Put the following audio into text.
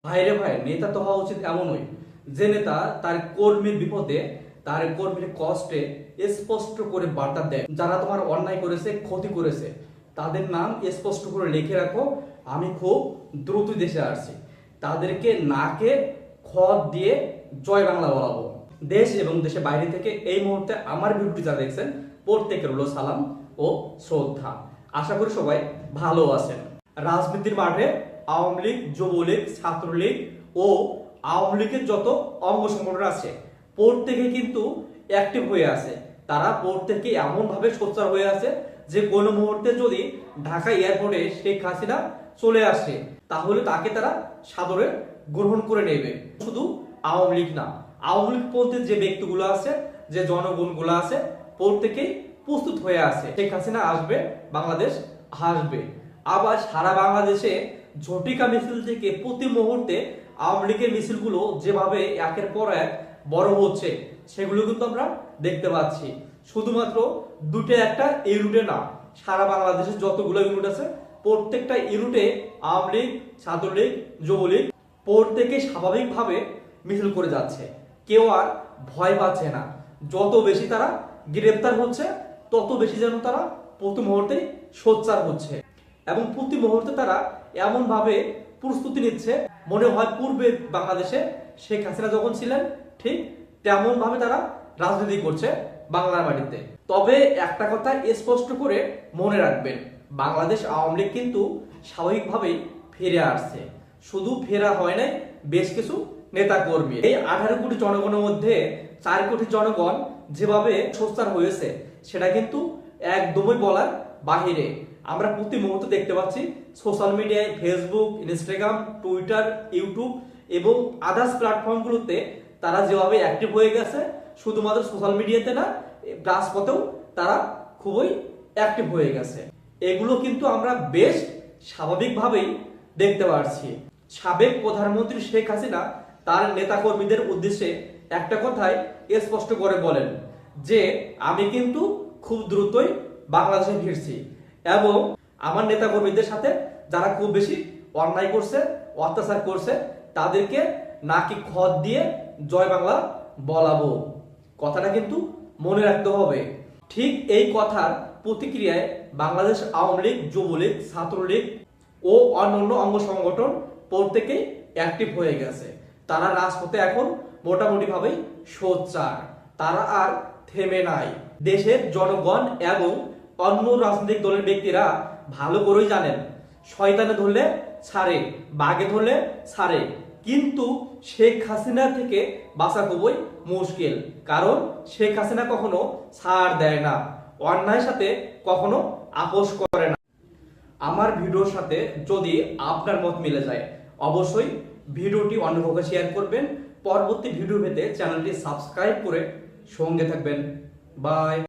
ভাইরে ভাই, নেতা তো হওয়া উচিত এমনই যে নেতা তার কর্মীর বিপদে, তার কর্মীর কষ্টে স্পষ্ট করে বার্তা দেয়। যারা তোমার অন্যায় করেছে, ক্ষতি করেছে, তাদের নাম স্পষ্ট করে লিখে রাখো। আমি খুব দ্রুত দেশে আসছি, তাদেরকে নাকে খত দিয়ে জয় বাংলা বলাবো। দেশ এবং দেশের বাইরে থেকে এই মুহূর্তে আমার ভিডিওটি যারা দেখছেন, প্রত্যেকের হলো সালাম ও শ্রদ্ধা। আশা করি সবাই ভালো আছেন। রাজনীতির মাঠে আওয়ামী লীগ, যুবলীগ, ছাত্রলীগ ও আওয়ামী লীগের যত অঙ্গ সংগঠন আছে, প্রত্যেকে কিন্তু অ্যাক্টিভ হয়ে আছে। তারা প্রত্যেকে এমন ভাবে সোচ্চার হয়ে আছে যে কোনো মুহূর্তে যদি ঢাকা এয়ারপোর্টে শেখ হাসিনা চলে আসে, তাহলে তাকে তারা সাদরে গ্রহণ করে নেবে। শুধু আওয়ামী লীগ না, আওয়ামী লীগ পন্থী যে ব্যক্তিগুলো আছে, যে জনগণগুলো আছে, প্রত্যেকেই প্রস্তুত হয়ে আছে। শেখ হাসিনা আসবে, বাংলাদেশ আসবে। আবার সারা বাংলাদেশে ঝটিকা মিছিল থেকে প্রতি মুহূর্তে আওয়ামী লীগের মিছিলগুলো যেভাবে একের পর এক বড় হচ্ছে, সেগুলো কিন্তু আমরা দেখতে পাচ্ছি। শুধুমাত্র দুটো একটা ইউনিটে না, সারা বাংলাদেশের যতগুলো ইউনিট আছে, প্রত্যেকটা ইউনিটে আওয়ামী লীগ, ছাত্রলীগ, যুবলীগ প্রত্যেকে স্বাভাবিকভাবে মিছিল করে যাচ্ছে। কেউ আর ভয় পাচ্ছে না। যত বেশি তারা গ্রেপ্তার হচ্ছে, তত বেশি যেন তারা প্রতি মুহূর্তে সোচ্চার হচ্ছে এবং প্রতি মুহূর্তে তারা এমন ভাবে প্রস্তুতি নিচ্ছে, মনে হয় পূর্বে বাংলাদেশে শেখ হাসিনা যখন ছিলেন ঠিক তেমন ভাবে তারা রাজনীতি করছে বাংলার মাটিতে। তবে একটা কথা স্পষ্ট করে মনে রাখবেন, বাংলাদেশ আওয়ামী লীগ কিন্তু স্বাভাবিকভাবেই ফিরে আসছে। শুধু ফেরা হয় নাই, বেশ কিছু নেতা কর্মী। এই 18 কোটি জনগণের মধ্যে 4 কোটি জনগণ যেভাবে সোচ্চার হয়েছে, সেটা কিন্তু একদমই বলার বাহিরে। আমরা প্রতি মুহূর্তে দেখতে পাচ্ছি সোশ্যাল মিডিয়ায়, ফেসবুক, ইনস্টাগ্রাম, টুইটার, ইউটিউব এবং আদার্স প্ল্যাটফর্মগুলোতে তারা যেভাবে অ্যাক্টিভ হয়ে গেছে, শুধুমাত্র সোশ্যাল মিডিয়াতে না, রাজপথেও তারা খুবই অ্যাক্টিভ হয়ে গেছে। এগুলো কিন্তু আমরা বেশ স্বাভাবিকভাবেই দেখতে পাচ্ছি। সাবেক প্রধানমন্ত্রী শেখ হাসিনা তার নেতাকর্মীদের উদ্দেশ্যে একটা কথাই স্পষ্ট করে বলেন যে আমি কিন্তু খুব দ্রুতই বাংলাদেশে ফিরছি এবং আমার নেতাকর্মীদের সাথে যারা খুব বেশি অন্যায় করছে, অত্যাচার করছে, তাদেরকে নাকি খত দিয়ে জয় বাংলা বলাবো। কথাটা কিন্তু মনে রাখতে হবে। ঠিক এই কথার প্রতিক্রিয়ায় বাংলাদেশ আওয়ামী লীগ, যুবলীগ, ছাত্রলীগ ও অন্যান্য অঙ্গ সংগঠন প্রত্যেকেই অ্যাক্টিভ হয়ে গেছে। তারা রাজপথে এখন মোটামুটি ভাবেই সোচ্চার, তারা আর থেমে নাই। দেশের জনগণ এবং অন্য রাজনৈতিক দলের ব্যক্তিরা ভালো করেই জানেন, শয়তানে ধরলে ছাড়ে, বাঘে ধরলে ছাড়ে, কিন্তু শেখ হাসিনা থেকে বাঁচা খুবই মুশকিল। কারণ শেখ হাসিনা কখনো ছাড় দেয় না, অন্যায়ের সাথে কখনো আপোষ করে না। আমার ভিডিওর সাথে যদি আপনার মত মিলে যায়, অবশ্যই ভিডিওটি অন্য কাউকে শেয়ার করবেন। পরবর্তী ভিডিও পেতে চ্যানেলটি সাবস্ক্রাইব করে সঙ্গে থাকবেন। বাই।